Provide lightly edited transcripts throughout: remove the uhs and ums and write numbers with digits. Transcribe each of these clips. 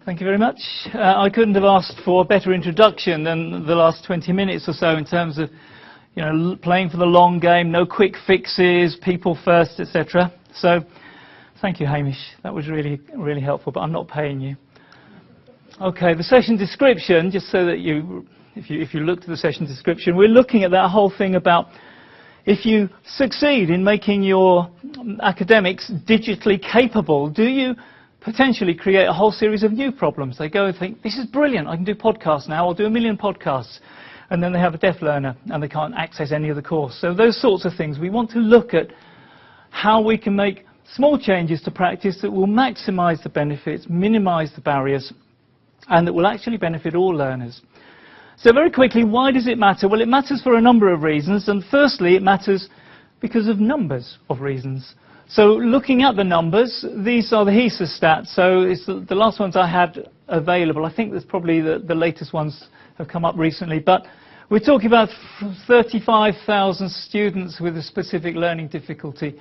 Thank you very much. I couldn't have asked for a better introduction than the last 20 minutes or so in terms of, playing for the long game, no quick fixes, people first, etc. So, thank you, Hamish. That was really, really helpful, but I'm not paying you. Okay, the session description, just so that if you look to the session description, we're looking at that whole thing about if you succeed in making your academics digitally capable, do you potentially create a whole series of new problems? They go and think, this is brilliant, I can do podcasts now, I'll do 1 million podcasts. And then they have a deaf learner and they can't access any of the course. So those sorts of things, we want to look at how we can make small changes to practice that will maximize the benefits, minimize the barriers, and that will actually benefit all learners. So very quickly, why does it matter? Well, it matters for a number of reasons, and firstly, it matters because of numbers of reasons. So looking at the numbers, these are the UCISA stats, so it's the last ones I had available. I think there's probably the latest ones have come up recently, but we're talking about 35,000 students with a specific learning difficulty.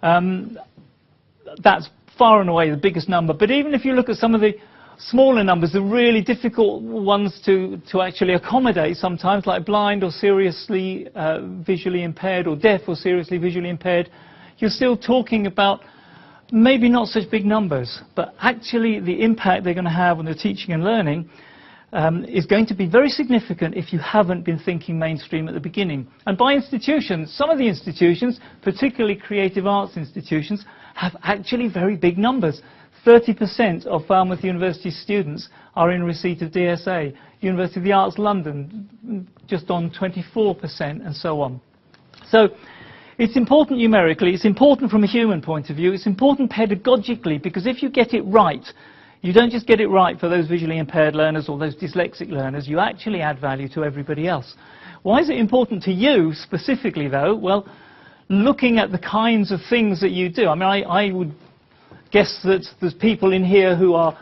That's far and away the biggest number, but even if you look at some of the smaller numbers, the really difficult ones to actually accommodate sometimes, like blind or seriously visually impaired, or deaf or seriously visually impaired, you're still talking about maybe not such big numbers, but actually the impact they're going to have on the teaching and learning is going to be very significant if you haven't been thinking mainstream at the beginning. And by institutions, some of the institutions, particularly creative arts institutions, have actually very big numbers. 30% of Falmouth University students are in receipt of DSA. University of the Arts London, just on 24%, and so on. So it's important numerically, it's important from a human point of view, it's important pedagogically, because if you get it right, you don't just get it right for those visually impaired learners or those dyslexic learners, you actually add value to everybody else. Why is it important to you specifically, though? Well, looking at the kinds of things that you do. I mean, I would guess that there's people in here who are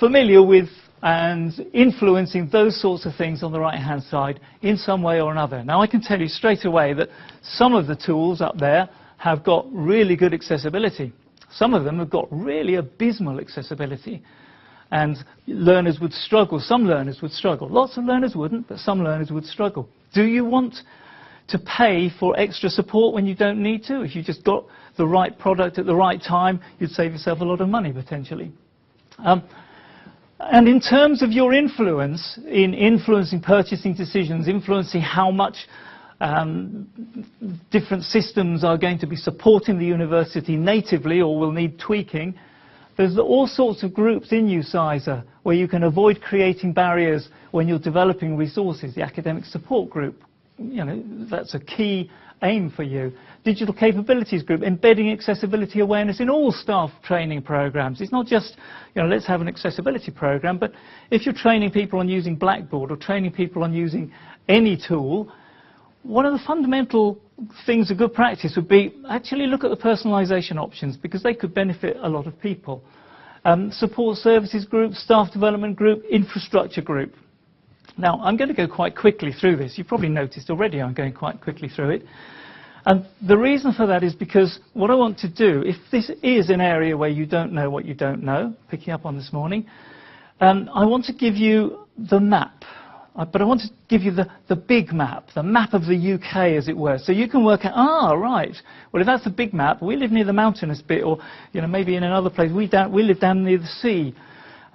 familiar with and influencing those sorts of things on the right-hand side in some way or another. Now, I can tell you straight away that some of the tools up there have got really good accessibility. Some of them have got really abysmal accessibility. And learners would struggle. Some learners would struggle. Lots of learners wouldn't, but some learners would struggle. Do you want to pay for extra support when you don't need to? If you just got the right product at the right time, you'd save yourself a lot of money, potentially. And in terms of your influence, in influencing purchasing decisions, influencing how much different systems are going to be supporting the university natively or will need tweaking, there's all sorts of groups in UCISA where you can avoid creating barriers when you're developing resources. The academic support group, that's a key aim for you. Digital capabilities group, embedding accessibility awareness in all staff training programs. It's not just, let's have an accessibility program, but if you're training people on using Blackboard or training people on using any tool, one of the fundamental things of good practice would be actually look at the personalization options, because they could benefit a lot of people. Support services group, staff development group, infrastructure group. Now, I'm going to go quite quickly through this. You've probably noticed already I'm going quite quickly through it. And the reason for that is because what I want to do, if this is an area where you don't know what you don't know, picking up on this morning, I want to give you the map. But I want to give you the big map, the map of the UK, as it were. So you can work out, right, well, if that's the big map, we live near the mountainous bit, or maybe in another place, we live down near the sea.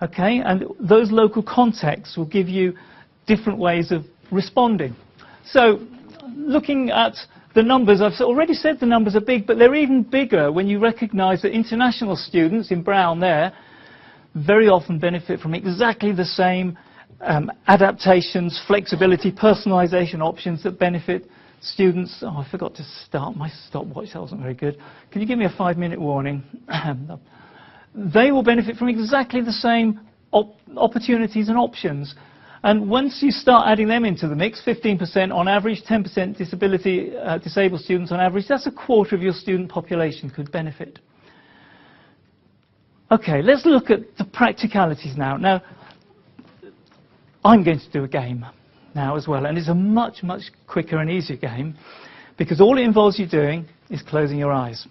Okay, and those local contexts will give you different ways of responding. So looking at the numbers, I've already said the numbers are big, but they're even bigger when you recognise that international students, in brown there, very often benefit from exactly the same adaptations, flexibility, personalisation options that benefit students. Oh, I forgot to start my stopwatch, that wasn't very good. Can you give me a 5-minute warning? They will benefit from exactly the same opportunities and options. And once you start adding them into the mix, 15% on average, 10% disabled students on average, that's a quarter of your student population could benefit. Okay, let's look at the practicalities now. Now, I'm going to do a game now as well, and it's a much, much quicker and easier game, because all it involves you doing is closing your eyes.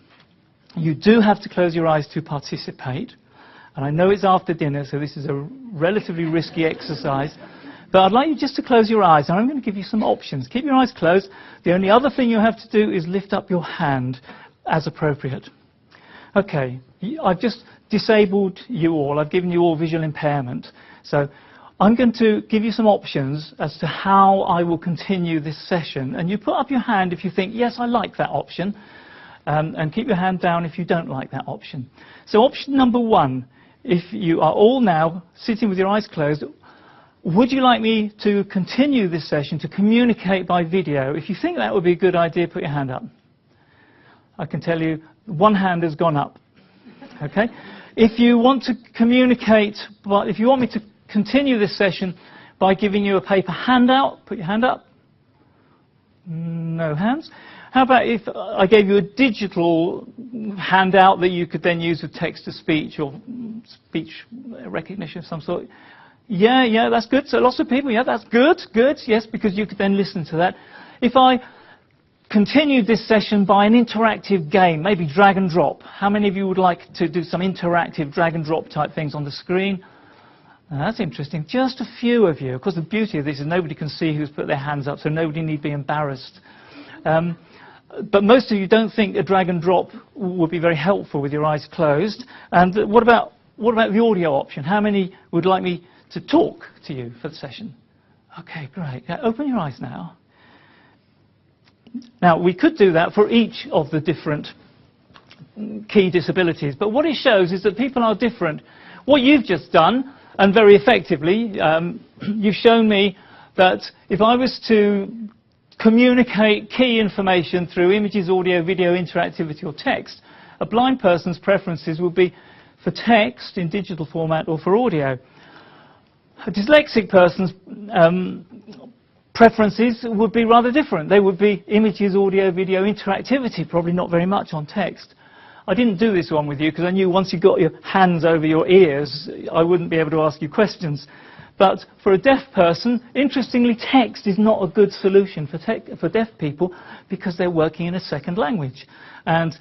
You do have to close your eyes to participate, And I know it's after dinner, so this is a relatively risky exercise. But I'd like you just to close your eyes, and I'm going to give you some options. Keep your eyes closed. The only other thing you have to do is lift up your hand as appropriate. Okay, I've just disabled you all. I've given you all visual impairment. So I'm going to give you some options as to how I will continue this session. And you put up your hand if you think, yes, I like that option. And keep your hand down if you don't like that option. So option number one, if you are all now sitting with your eyes closed, would you like me to continue this session to communicate by video? If you think that would be a good idea, put your hand up. I can tell you, one hand has gone up. Okay? If you want to communicate, if you want me to continue this session by giving you a paper handout, put your hand up. No hands. How about if I gave you a digital handout that you could then use with text-to-speech or speech recognition of some sort? Yeah, that's good. So lots of people, yeah, that's good, yes, because you could then listen to that. If I continued this session by an interactive game, maybe drag and drop, how many of you would like to do some interactive drag and drop type things on the screen? That's interesting. Just a few of you. Of course, the beauty of this is nobody can see who's put their hands up, so nobody need be embarrassed. But most of you don't think a drag and drop would be very helpful with your eyes closed. And what about the audio option? How many would like me to talk to you for the session? Okay, great. Yeah, open your eyes now. Now, we could do that for each of the different key disabilities, but what it shows is that people are different. What you've just done, and very effectively, you've shown me that if I was to communicate key information through images, audio, video, interactivity or text, a blind person's preferences would be for text in digital format or for audio. A dyslexic person's preferences would be rather different. They would be images, audio, video, interactivity, probably not very much on text. I didn't do this one with you because I knew once you got your hands over your ears, I wouldn't be able to ask you questions. But for a deaf person, interestingly, text is not a good solution for deaf people because they're working in a second language. And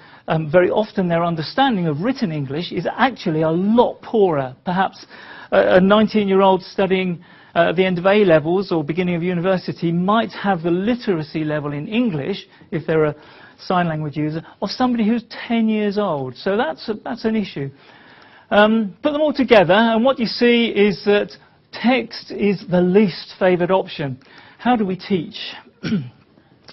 very often their understanding of written English is actually a lot poorer. Perhaps a 19-year-old studying at the end of A-levels or beginning of university might have the literacy level in English, if they're a sign language user, of somebody who's 10 years old. So that's an issue. Put them all together, and what you see is that text is the least favoured option. How do we teach?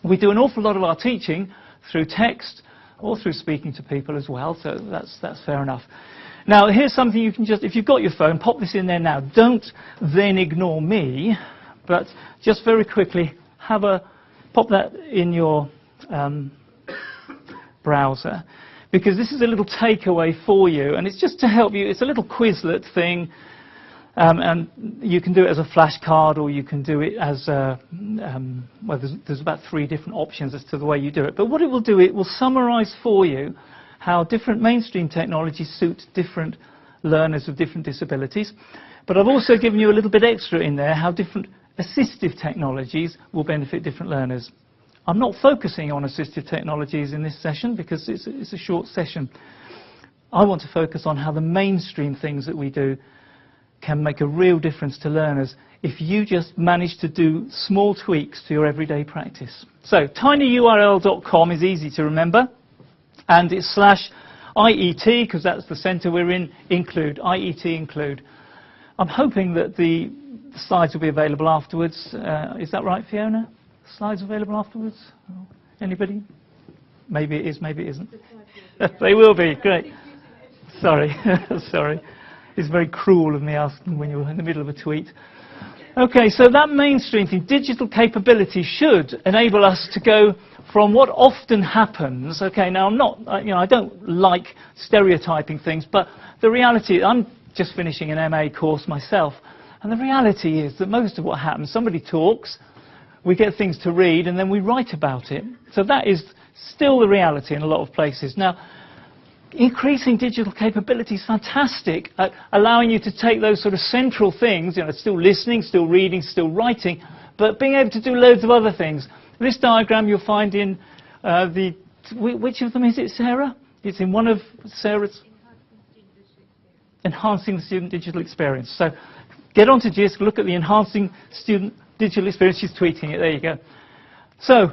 We do an awful lot of our teaching through text or through speaking to people as well, so that's fair enough. Now, here's something you can just, if you've got your phone, pop this in there now. Don't then ignore me, but just very quickly pop that in your browser, because this is a little takeaway for you, and it's just to help you. It's a little Quizlet thing, and you can do it as a flashcard, or you can do it as well, there's about 3 different options as to the way you do it. But what it will do, it will summarize for you how different mainstream technologies suit different learners with different disabilities. But I've also given you a little bit extra in there, how different assistive technologies will benefit different learners. I'm not focusing on assistive technologies in this session because it's a short session. I want to focus on how the mainstream things that we do can make a real difference to learners if you just manage to do small tweaks to your everyday practice. So tinyurl.com is easy to remember, and it's /IET, because that's the centre we're in, include, IET include. I'm hoping that the slides will be available afterwards. Is that right, Fiona? Slides available afterwards? Anybody? Maybe it is, maybe it isn't. They will be, great. Sorry, sorry. It's very cruel of me asking when you're in the middle of a tweet. Okay, so that mainstream thing, digital capability, should enable us to go from what often happens. Okay, now I'm not, I don't like stereotyping things, but the reality, I'm just finishing an MA course myself, and the reality is that most of what happens, somebody talks, we get things to read, and then we write about it. So that is still the reality in a lot of places. Now, increasing digital capability is fantastic at allowing you to take those sort of central things, still listening, still reading, still writing, but being able to do loads of other things. This diagram you'll find in which of them is it, Sarah? It's in one of Sarah's. enhancing the student digital experience. So get onto JISC, look at the enhancing student digital experience. She's tweeting it. There you go. So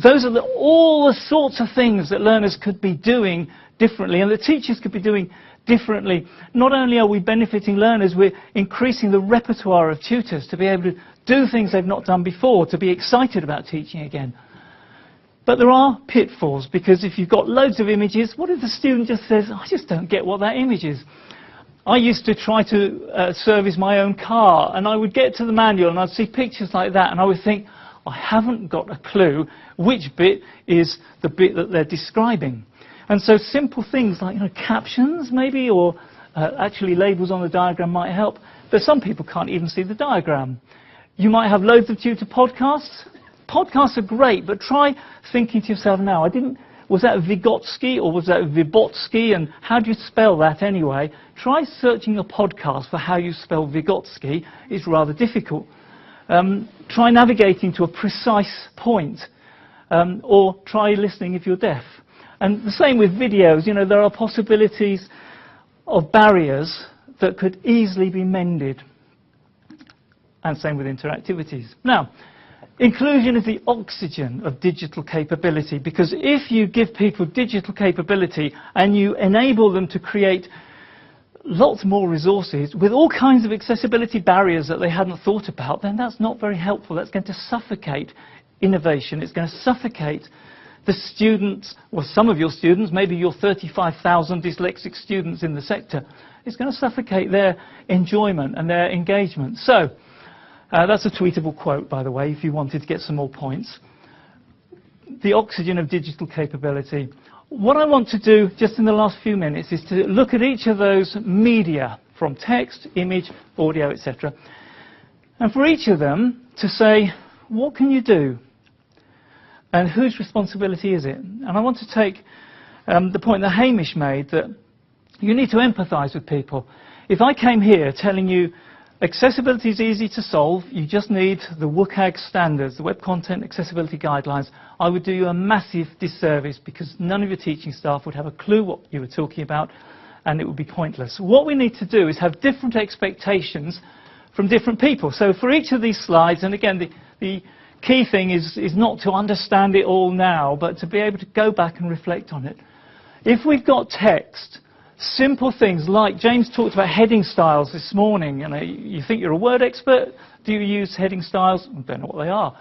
those are all the sorts of things that learners could be doing differently, and the teachers could be doing differently. Not only are we benefiting learners, we're increasing the repertoire of tutors to be able to do things they've not done before, to be excited about teaching again. But there are pitfalls, because if you've got loads of images, what if the student just says, I just don't get what that image is? I used to try to service my own car, and I would get to the manual and I'd see pictures like that, and I would think, I haven't got a clue which bit is the bit that they're describing. And so simple things like captions maybe, or actually labels on the diagram might help. But some people can't even see the diagram. You might have loads of tutor podcasts. Podcasts are great, but try thinking to yourself now, was that Vygotsky or was that Vybotsky, and how do you spell that anyway? Try searching a podcast for how you spell Vygotsky. It's rather difficult. Try navigating to a precise point, or try listening if you're deaf. And the same with videos. There are possibilities of barriers that could easily be mended. And same with interactivities. Now, inclusion is the oxygen of digital capability, because if you give people digital capability and you enable them to create lots more resources with all kinds of accessibility barriers that they hadn't thought about, then that's not very helpful. That's going to suffocate innovation. It's going to suffocate the students, or some of your students, maybe your 35,000 dyslexic students in the sector. It's going to suffocate their enjoyment and their engagement. So that's a tweetable quote, by the way, if you wanted to get some more points. The oxygen of digital capability. What I want to do just in the last few minutes is to look at each of those media, from text, image, audio, etc. And for each of them to say, what can you do? And whose responsibility is it? And I want to take the point that Hamish made, that you need to empathise with people. If I came here telling you accessibility is easy to solve, you just need the WCAG standards, the Web Content Accessibility Guidelines, I would do you a massive disservice, because none of your teaching staff would have a clue what you were talking about, and it would be pointless. What we need to do is have different expectations from different people. So for each of these slides, and again, the key thing is not to understand it all now, but to be able to go back and reflect on it. If we've got text, simple things like James talked about heading styles this morning. You think you're a word expert? Do you use heading styles? I don't know what they are.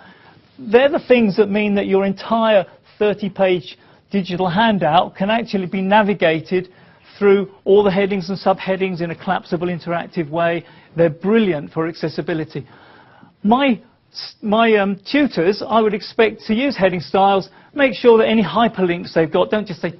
They're the things that mean that your entire 30-page digital handout can actually be navigated through all the headings and subheadings in a collapsible, interactive way. They're brilliant for accessibility. My tutors, I would expect to use heading styles. Make sure that any hyperlinks they've got, don't just say,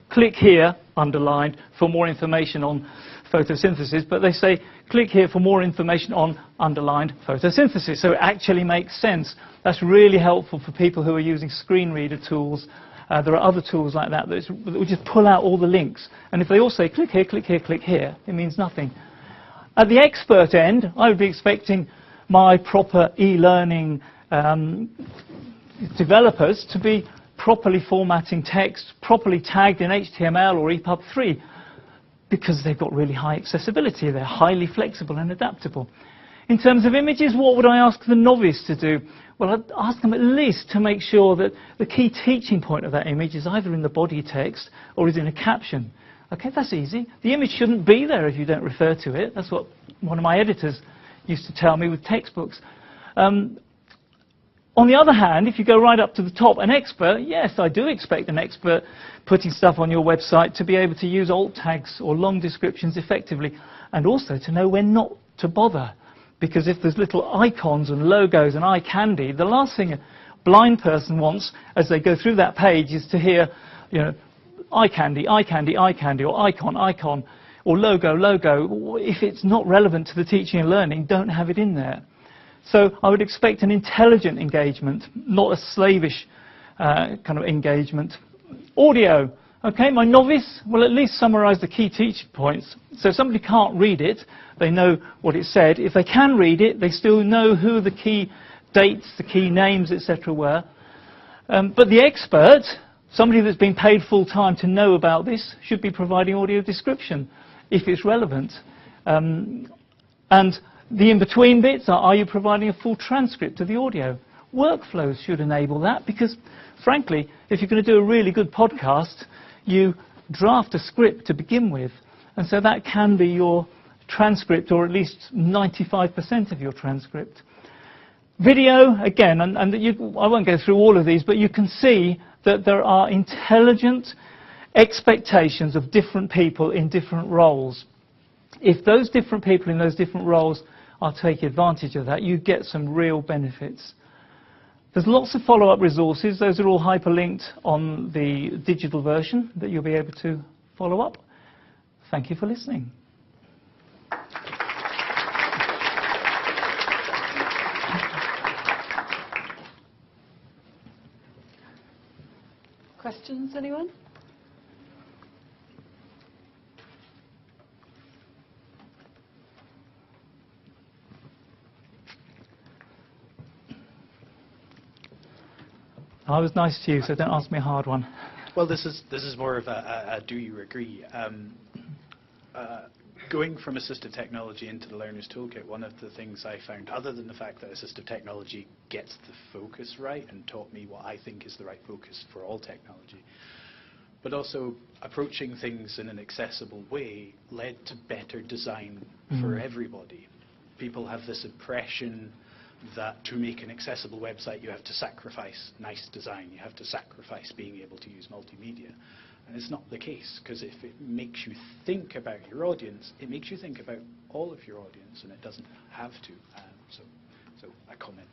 click here, underlined, for more information on photosynthesis, but they say, click here for more information on underlined photosynthesis. So it actually makes sense. That's really helpful for people who are using screen reader tools. There are other tools like that that will just pull out all the links. And if they all say, click here, click here, click here, it means nothing. At the expert end, I would be expecting my proper e-learning developers to be properly formatting text, properly tagged in HTML or EPUB 3, because they've got really high accessibility. They're highly flexible and adaptable. In terms of images, what would I ask the novice to do? Well, I'd ask them at least to make sure that the key teaching point of that image is either in the body text or is in a caption. Okay, that's easy. The image shouldn't be there if you don't refer to it. That's what one of my editors used to tell me with textbooks. On the other hand, if you go right up to the top, an expert, yes, I do expect an expert putting stuff on your website to be able to use alt tags or long descriptions effectively, and also to know when not to bother. Because if there's little icons and logos and eye candy, the last thing a blind person wants as they go through that page is to hear, eye candy, eye candy, eye candy, or icon, icon, or logo, logo. If it's not relevant to the teaching and learning, don't have it in there. So I would expect an intelligent engagement, not a slavish kind of engagement. Audio. Okay, my novice will at least summarize the key teaching points. So if somebody can't read it, they know what it said. If they can read it, they still know who the key dates, the key names, etc. were. But the expert, somebody that's been paid full time to know about this, should be providing audio description. if it's relevant. And the in-between bits are you providing a full transcript of the audio? Workflows should enable that, because frankly, if you're going to do a really good podcast, you draft a script to begin with, and so that can be your transcript, or at least 95% of your transcript. Video, again, and I won't go through all of these, but you can see that there are intelligent expectations of different people in different roles. If those different people in those different roles are taking advantage of that, you get some real benefits. There's lots of follow-up resources. Those are all hyperlinked on the digital version that you'll be able to follow up. Thank you for listening. Questions, anyone? I was nice to you, so don't ask me a hard one. Well, this is more of a do you agree? Going from assistive technology into the Learner's Toolkit, one of the things I found, other than the fact that assistive technology gets the focus right and taught me what I think is the right focus for all technology, but also approaching things in an accessible way led to better design for everybody. People have this impression that to make an accessible website you have to sacrifice nice design, you have to sacrifice being able to use multimedia. And it's not the case, because if it makes you think about your audience, it makes you think about all of your audience, and it doesn't have to. So I comment.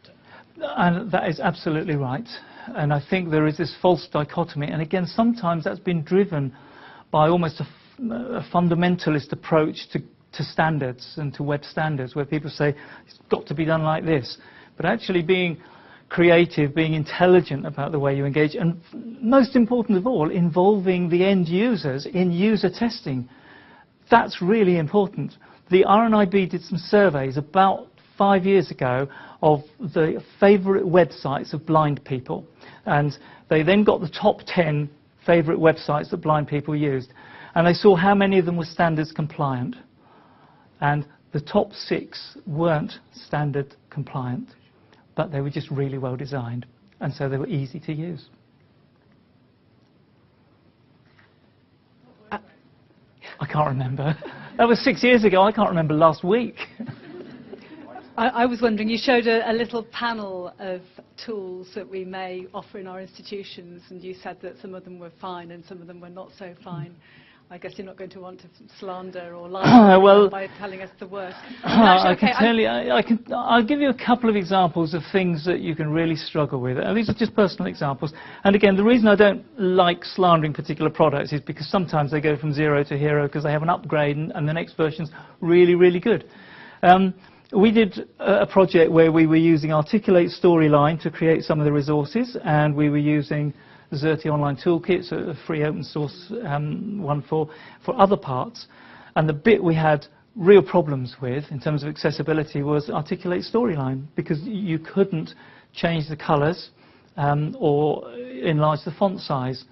And that is absolutely right. And I think there is this false dichotomy. And again, sometimes that's been driven by almost a fundamentalist approach to standards and to web standards, where people say it's got to be done like this. But actually being creative, being intelligent about the way you engage, and most important of all, involving the end users in user testing. That's really important. The RNIB did some surveys about 5 years ago of the favourite websites of blind people, and they then got the top 10 favourite websites that blind people used, and they saw how many of them were standards compliant. And the top 6 weren't standard compliant, but they were just really well designed, and so they were easy to use. I can't remember. That was 6 years ago. I can't remember last week. I was wondering, you showed a little panel of tools that we may offer in our institutions, and you said that some of them were fine and some of them were not so fine. I guess you're not going to want to slander or lie well, by telling us the worst. I can tell you, I'll give you a couple of examples of things that you can really struggle with. And these are just personal examples. And again, the reason I don't like slandering particular products is because sometimes they go from zero to hero because they have an upgrade and the next version's really, really good. We did a project where we were using Articulate Storyline to create some of the resources, and we were using the Xerte Online Toolkit, so a free open source one for other parts. And the bit we had real problems with in terms of accessibility was Articulate Storyline, because you couldn't change the colours or enlarge the font size.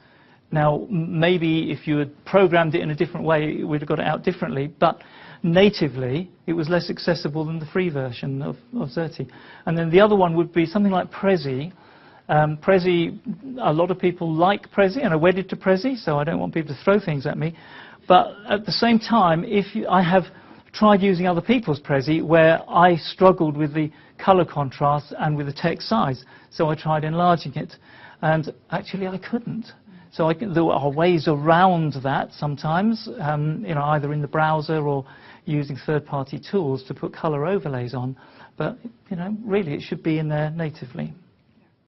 Now, maybe if you had programmed it in a different way, we'd have got it out differently, but natively it was less accessible than the free version of Xerte. And then the other one would be something like Prezi. Prezi, a lot of people like Prezi and are wedded to Prezi, so I don't want people to throw things at me. But at the same time, I have tried using other people's Prezi where I struggled with the colour contrast and with the text size, so I tried enlarging it, and actually I couldn't. So there are ways around that sometimes, either in the browser or using third-party tools to put colour overlays on. But really, it should be in there natively.